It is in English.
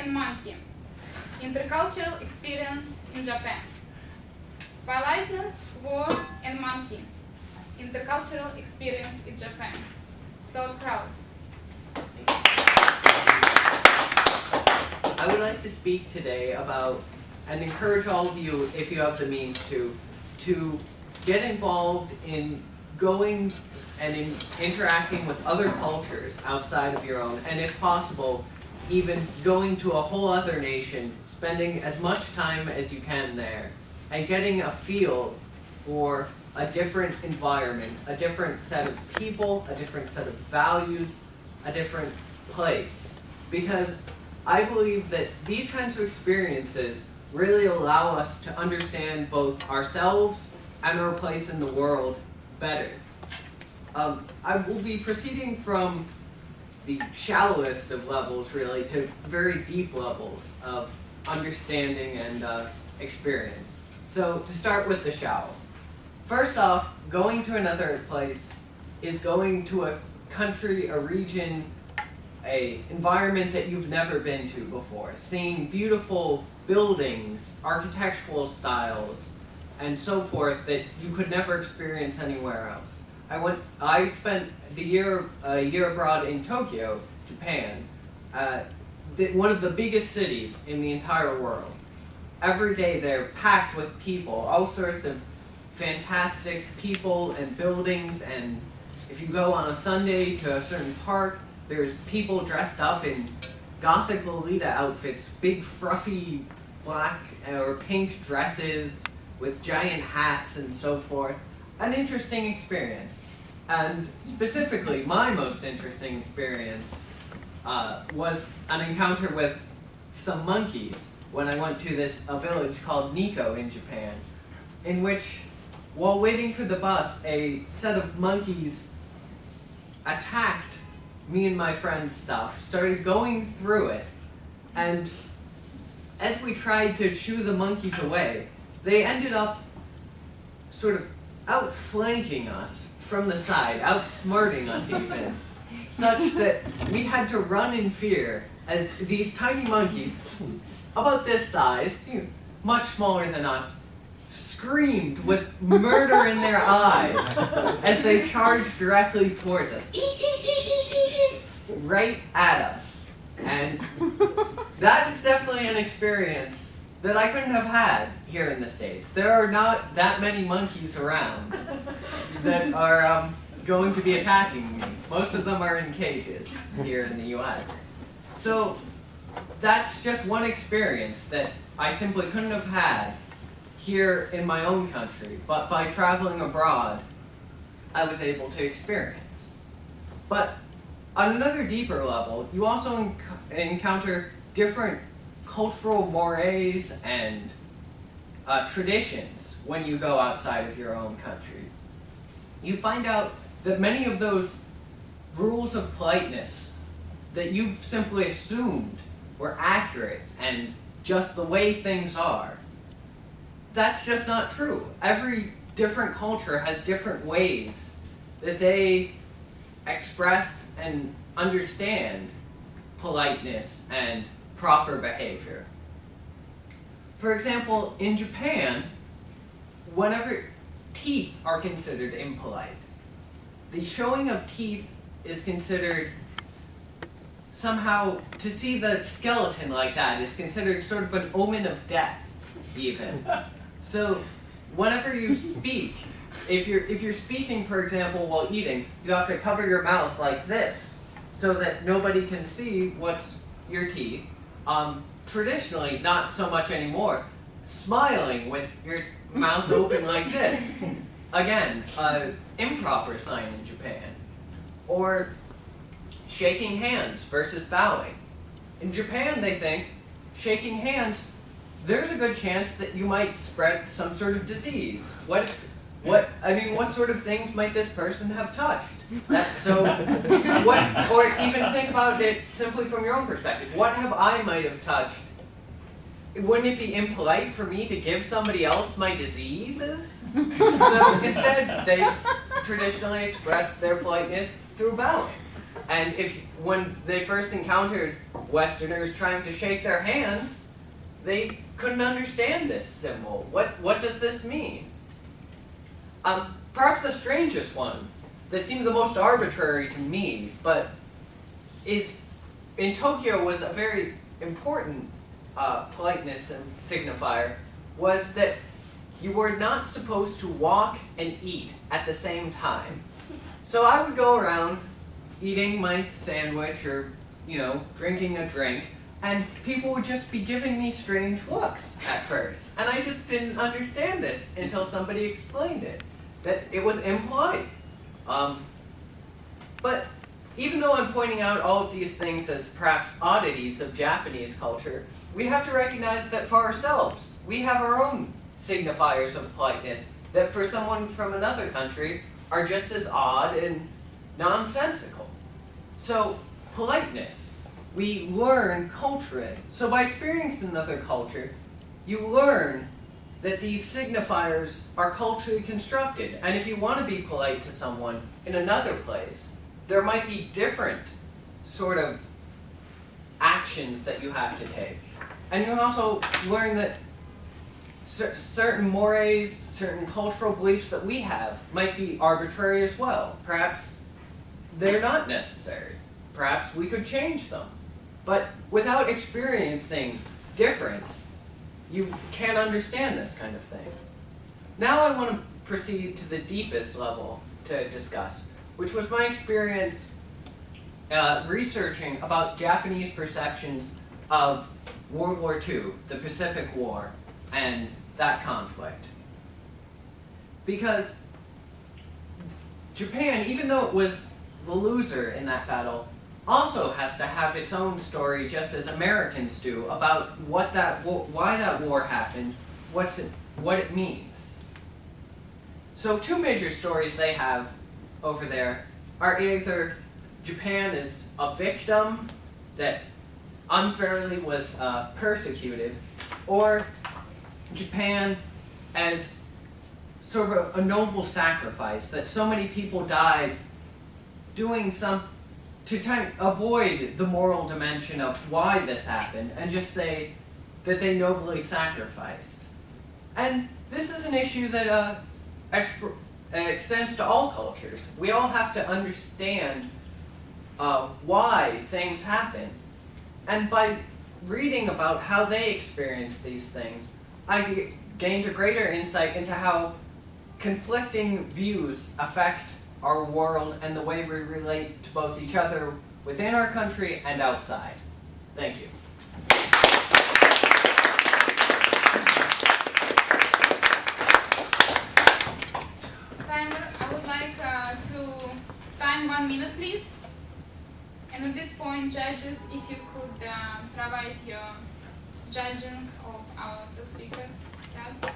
and monkey. Intercultural experience in Japan. Politeness, war, and monkey. Intercultural experience in Japan. TadKroll. I would like to speak today about, and encourage all of you, if you have the means to get involved in going and in interacting with other cultures outside of your own, and if possible, even going to a whole other nation, spending as much time as you can there, and getting a feel for a different environment, a different set of people, a different set of values, a different place. Because I believe that these kinds of experiences really allow us to understand both ourselves and our place in the world better. I will be proceeding from the shallowest of levels, really, to very deep levels of understanding and experience. So, to start with the shallow. First off, going to another place is going to a country, a region, an environment that you've never been to before. Seeing beautiful buildings, architectural styles, and so forth that you could never experience anywhere else. I spent a year abroad in Tokyo, Japan, one of the biggest cities in the entire world. Every day they're packed with people, all sorts of fantastic people and buildings, and if you go on a Sunday to a certain park, there's people dressed up in Gothic Lolita outfits, big fruffy black or pink dresses with giant hats and so forth. An interesting experience. And specifically, my most interesting experience was an encounter with some monkeys when I went to a village called Nikko in Japan, in which, while waiting for the bus, a set of monkeys attacked me and my friend's stuff, started going through it, and as we tried to shoo the monkeys away, they ended up sort of outflanking us from the side, outsmarting us even, such that we had to run in fear as these tiny monkeys, about this size, much smaller than us, screamed with murder in their eyes as they charged directly towards us, right at us. And that is definitely an experience that I couldn't have had here in the States. There are not that many monkeys around that are going to be attacking me. Most of them are in cages here in the US. So that's just one experience that I simply couldn't have had here in my own country, but by traveling abroad, I was able to experience. But on another deeper level, you also encounter different cultural mores and traditions when you go outside of your own country. You find out that many of those rules of politeness that you've simply assumed were accurate and just the way things are, that's just not true. Every different culture has different ways that they express and understand politeness and proper behavior. For example, in Japan, whenever teeth are considered impolite, the showing of teeth is considered somehow, to see the skeleton like that is considered sort of an omen of death, even. So, whenever you speak, if you're speaking, for example, while eating, you have to cover your mouth like this, so that nobody can see what's your teeth. Traditionally, not so much anymore, smiling with your mouth open like this. Again, improper sign in Japan. Or shaking hands versus bowing. In Japan, they think shaking hands, there's a good chance that you might spread some sort of disease. What sort of things might this person have touched? Or even think about it simply from your own perspective. What have I might have touched? Wouldn't it be impolite for me to give somebody else my diseases? So instead, they traditionally express their politeness through bowing. And when they first encountered Westerners trying to shake their hands, they couldn't understand this symbol. What does this mean? Perhaps the strangest one, that seemed the most arbitrary to me, but in Tokyo was a very important politeness signifier, was that you were not supposed to walk and eat at the same time. So I would go around eating my sandwich or, drinking a drink, and people would just be giving me strange looks at first. And I just didn't understand this until somebody explained it, that it was impolite. But even though I'm pointing out all of these things as perhaps oddities of Japanese culture, we have to recognize that for ourselves, we have our own signifiers of politeness that for someone from another country are just as odd and nonsensical. So, politeness, we learn culture in. So by experiencing another culture, you learn that these signifiers are culturally constructed. And if you want to be polite to someone in another place, there might be different sort of actions that you have to take. And you also learn that certain mores, certain cultural beliefs that we have might be arbitrary as well. Perhaps they're not necessary. Perhaps we could change them. But without experiencing difference, you can't understand this kind of thing. Now I want to proceed to the deepest level to discuss, which was my experience researching about Japanese perceptions of World War II, the Pacific War, and that conflict. Because Japan, even though it was the loser in that battle, also has to have its own story, just as Americans do, about why that war happened, what it means. So two major stories they have over there are either Japan is a victim that unfairly was persecuted, or Japan as sort of a noble sacrifice, that so many people died doing to avoid the moral dimension of why this happened, and just say that they nobly sacrificed. And this is an issue that extends to all cultures. We all have to understand why things happen. And by reading about how they experience these things, I gained a greater insight into how conflicting views affect our world and the way we relate to both each other within our country and outside. Thank you. Timer, I would like to time 1 minute, please. And at this point, judges, if you could provide your judging of our first speaker, Tad.